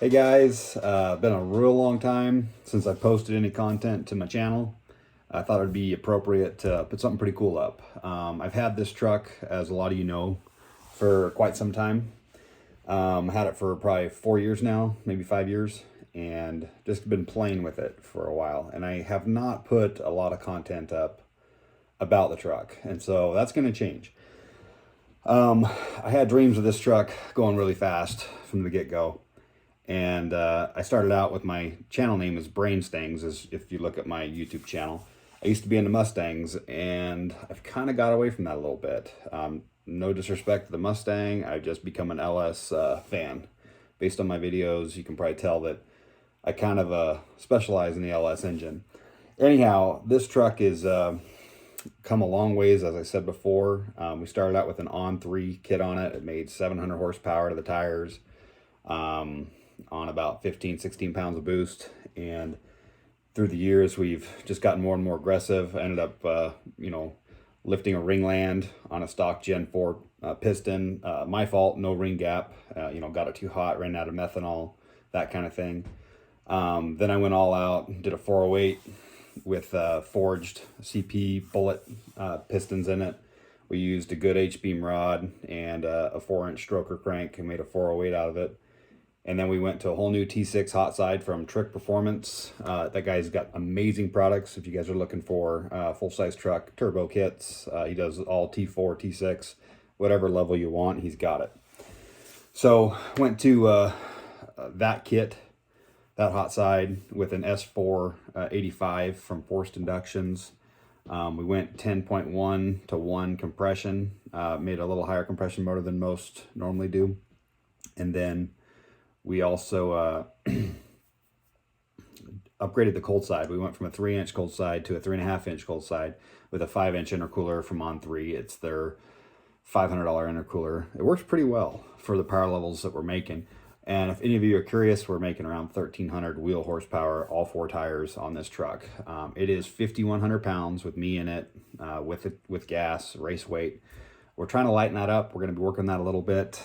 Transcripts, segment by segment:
Hey guys, been a real long time since I posted any content to my channel. I thought it would be appropriate to put something pretty cool up. I've had this truck, as a lot of you know, for quite some time. Had it for probably 4 years now, maybe 5 years, and just been playing with it for a while. And I have not put a lot of content up about the truck, and so that's going to change. I had dreams of this truck going really fast from the get-go. And I started out with my channel name is Brainstangs, as if you look at my YouTube channel. I used to be into Mustangs, and I've kind of got away from that a little bit. No disrespect to the Mustang, I've just become an LS fan. Based on my videos, you can probably tell that I kind of specialize in the LS engine. Anyhow, this truck is come a long ways, as I said before. We started out with an On3 kit on it. It made 700 horsepower to the tires. On about 16 pounds of boost, and through the years we've just gotten more and more aggressive. I ended up lifting a ringland on a stock Gen 4 piston. My fault, no ring gap. Got it too hot, ran out of methanol, that kind of thing. Then I went all out, did a 408 with forged CP bullet pistons in it. We used a good H-beam rod and a 4-inch stroker crank and made a 408 out of it. And then we went to a whole new T6 hot side from Trick Performance. That guy's got amazing products. If you guys are looking for full-size truck turbo kits, he does all T4, T6, whatever level you want, he's got it. So went to that kit, that hot side, with an S4 85 from Forced Inductions. We went 10.1 to 1 compression, made a little higher compression motor than most normally do. And then we also upgraded the cold side. We went from a 3-inch cold side to a 3.5-inch cold side with a 5-inch intercooler from On3. It's their $500 intercooler. It works pretty well for the power levels that we're making. And if any of you are curious, we're making around 1,300 wheel horsepower, all 4 tires on this truck. It is 5,100 pounds with me in it, with gas, race weight. We're trying to lighten that up. We're going to be working that a little bit.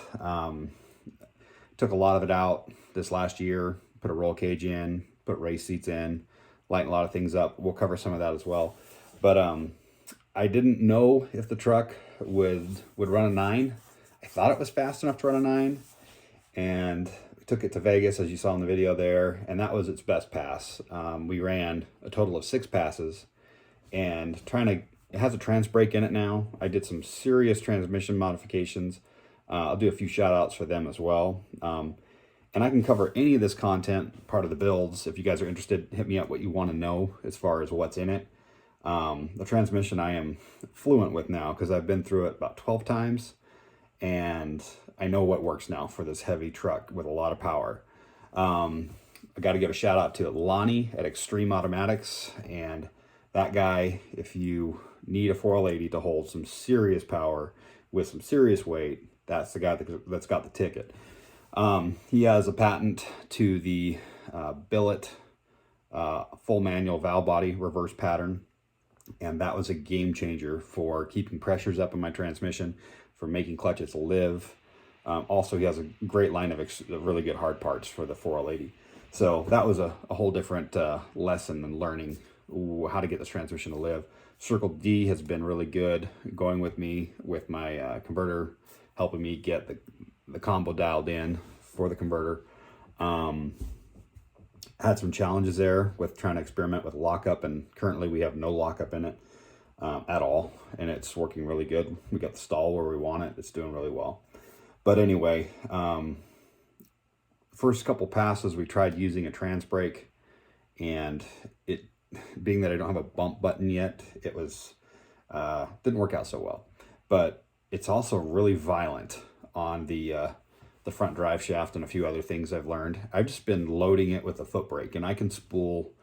Took a lot of it out this last year, put a roll cage in, put race seats in, lighten a lot of things up. We'll cover some of that as well. But I didn't know if the truck would run a 9. I thought it was fast enough to run a 9. And we took it to Vegas, as you saw in the video there, and that was its best pass. We ran a total of 6 passes, and it has a trans brake in it now. I did some serious transmission modifications. I'll do a few shout outs for them as well. And I can cover any of this content, part of the builds. If you guys are interested, hit me up what you want to know as far as what's in it. The transmission I am fluent with now because I've been through it about 12 times. And I know what works now for this heavy truck with a lot of power. I got to give a shout out to Lonnie at Extreme Automatics. And that guy, if you need a 4L80 to hold some serious power with some serious weight, that's the guy that's got the ticket. He has a patent to the billet full manual valve body reverse pattern, and that was a game changer for keeping pressures up in my transmission, for making clutches live. Also, he has a great line of really good hard parts for the 4L80. So that was a whole different lesson in learning how to get this transmission to live. Circle D has been really good going with me with my converter, helping me get the combo dialed in for the converter. Had some challenges there with trying to experiment with lockup, and currently we have no lockup in it at all, and it's working really good. We got the stall where we want it. It's doing really well. But anyway, first couple passes we tried using a trans brake, and it, being that I don't have a bump button yet, it was didn't work out so well. But it's also really violent on the front drive shaft and a few other things I've learned. I've just been loading it with a foot brake, and I can spool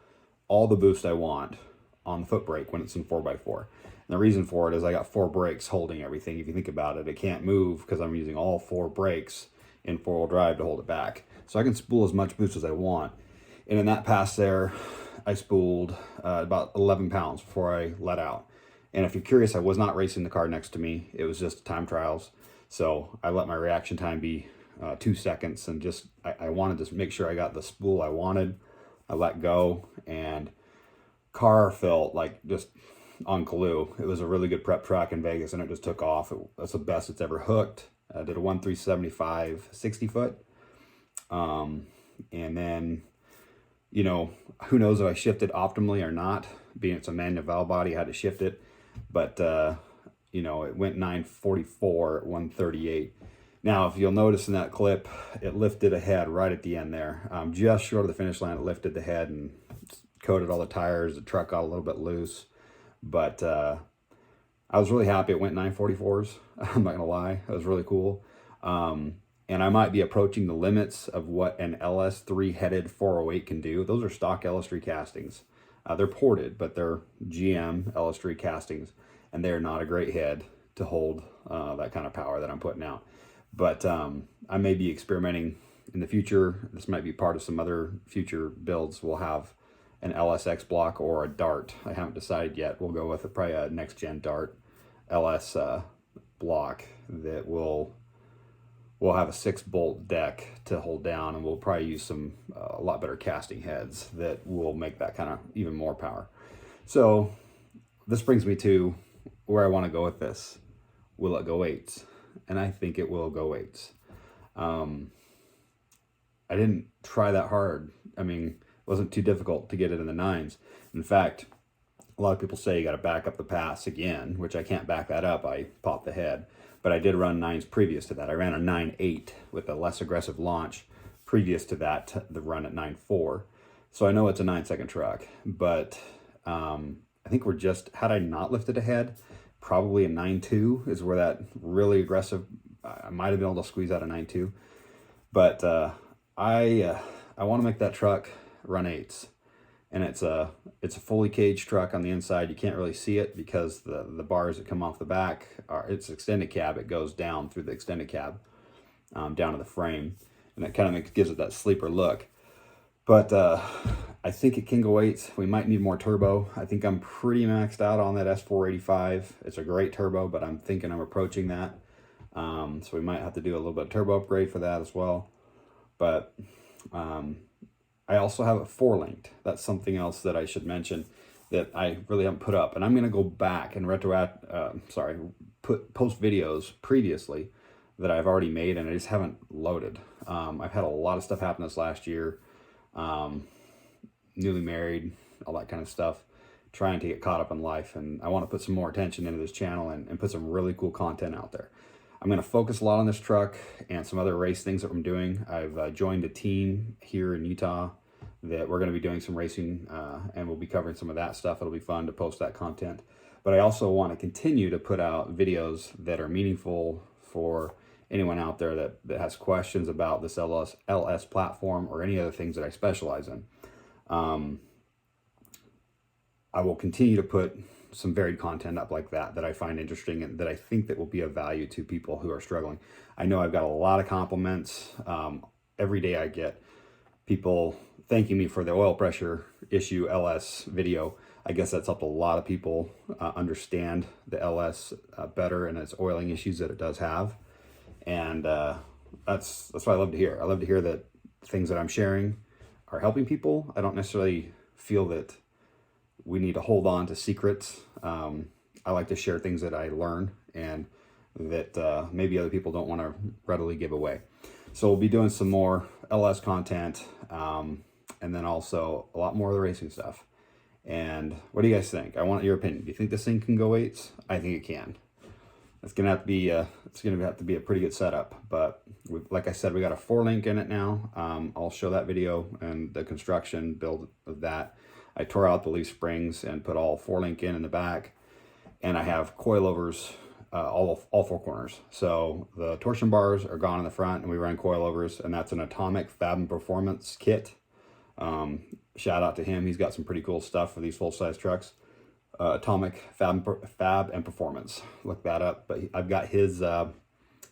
all the boost I want on the foot brake when it's in 4x4. And the reason for it is I got 4 brakes holding everything. If you think about it, it can't move because I'm using all 4 brakes in 4-wheel drive to hold it back. So I can spool as much boost as I want. And in that pass there, I spooled about 11 pounds before I let out. And if you're curious, I was not racing the car next to me. It was just time trials. So I let my reaction time be 2 seconds, and just I wanted to make sure I got the spool I wanted. I let go, and car felt like just on glue. It was a really good prep truck in Vegas, and it just took off. That's the best it's ever hooked. I did a 1.375 60 foot. And then, you know, who knows if I shifted optimally or not. Being it's a manual valve body, I had to shift it. But, you know, it went 944 at 138. Now, if you'll notice in that clip, it lifted ahead right at the end there. Just short of the finish line, it lifted the head and coated all the tires. The truck got a little bit loose. But I was really happy it went 944s. I'm not going to lie. It was really cool. And I might be approaching the limits of what an LS3 headed 408 can do. Those are stock LS3 castings. They're ported, but they're GM LS3 castings, and they're not a great head to hold that kind of power that I'm putting out. But I may be experimenting in the future. This might be part of some other future builds. We'll have an LSX block or a Dart. I haven't decided yet. We'll go with probably a next gen Dart LS block that will. We'll have a 6-bolt deck to hold down, and we'll probably use some a lot better casting heads that will make that kind of even more power. So this brings me to where I want to go with this. Will it go 8s? And I think it will go 8s. I didn't try that hard. I mean, it wasn't too difficult to get it in the 9s. In fact, a lot of people say you got to back up the pass again, which I can't back that up. I popped the head. But I did run 9s previous to that. I ran a 9.8 with a less aggressive launch previous to that, the run at 9.4. So I know it's a 9-second truck, but I think we're just, had I not lifted ahead, probably a 9.2 is where that really aggressive, I might have been able to squeeze out a 9.2. But I want to make that truck run 8s. And it's a fully caged truck on the inside. You can't really see it because the bars that come off the back are, it's extended cab. It goes down through the extended cab, down to the frame, and it kind of gives it that sleeper look. But I think it can go 8s. We might need more turbo. I think I'm pretty maxed out on that S485. It's a great turbo, but I'm thinking I'm approaching that. So we might have to do a little bit of turbo upgrade for that as well. But I also have it 4-linked. That's something else that I should mention that I really haven't put up. And I'm going to go back and post videos previously that I've already made, and I just haven't loaded. I've had a lot of stuff happen this last year. Newly married, all that kind of stuff. Trying to get caught up in life. And I want to put some more attention into this channel and put some really cool content out there. I'm going to focus a lot on this truck and some other race things that I'm doing. I've joined a team here in Utah that we're going to be doing some racing, and we'll be covering some of that stuff. It'll be fun to post that content. But I also want to continue to put out videos that are meaningful for anyone out there that has questions about this LS platform or any other things that I specialize in. I will continue to put some varied content up like that I find interesting and that I think that will be of value to people who are struggling. I know I've got a lot of compliments. Every day I get people thanking me for the oil pressure issue LS video. I guess that's helped a lot of people understand the LS better and its oiling issues that it does have. And that's what I love to hear. I love to hear that things that I'm sharing are helping people. I don't necessarily feel that we need to hold on to secrets. I like to share things that I learn and that maybe other people don't want to readily give away. So we'll be doing some more LS content, and then also a lot more of the racing stuff. And what do you guys think? I want your opinion. Do you think this thing can go 8s? I think it can. It's gonna have to be a pretty good setup. But like I said, we got a 4-link in it now. I'll show that video and the construction build of that. I tore out the leaf springs and put all 4-link in the back, and I have coilovers all 4 corners. So the torsion bars are gone in the front, and we run coilovers, and that's an Atomic Fab and Performance kit. Shout out to him. He's got some pretty cool stuff for these full-size trucks. Atomic Fab and Performance. Look that up. But I've got his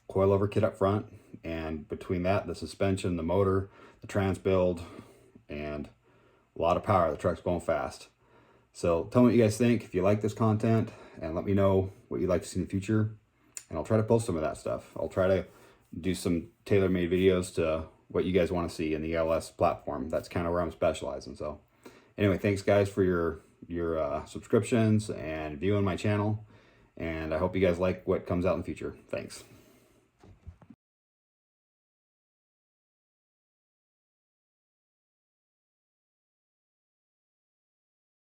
coilover kit up front, and between that, the suspension, the motor, the trans build, and a lot of power. The truck's going fast. So tell me what you guys think. If you like this content, and let me know what you'd like to see in the future, and I'll try to post some of that stuff. I'll try to do some tailor-made videos to what you guys want to see in the ELS platform. That's kind of where I'm specializing. So anyway, thanks guys for your subscriptions and viewing my channel, and I hope you guys like what comes out in the future. Thanks.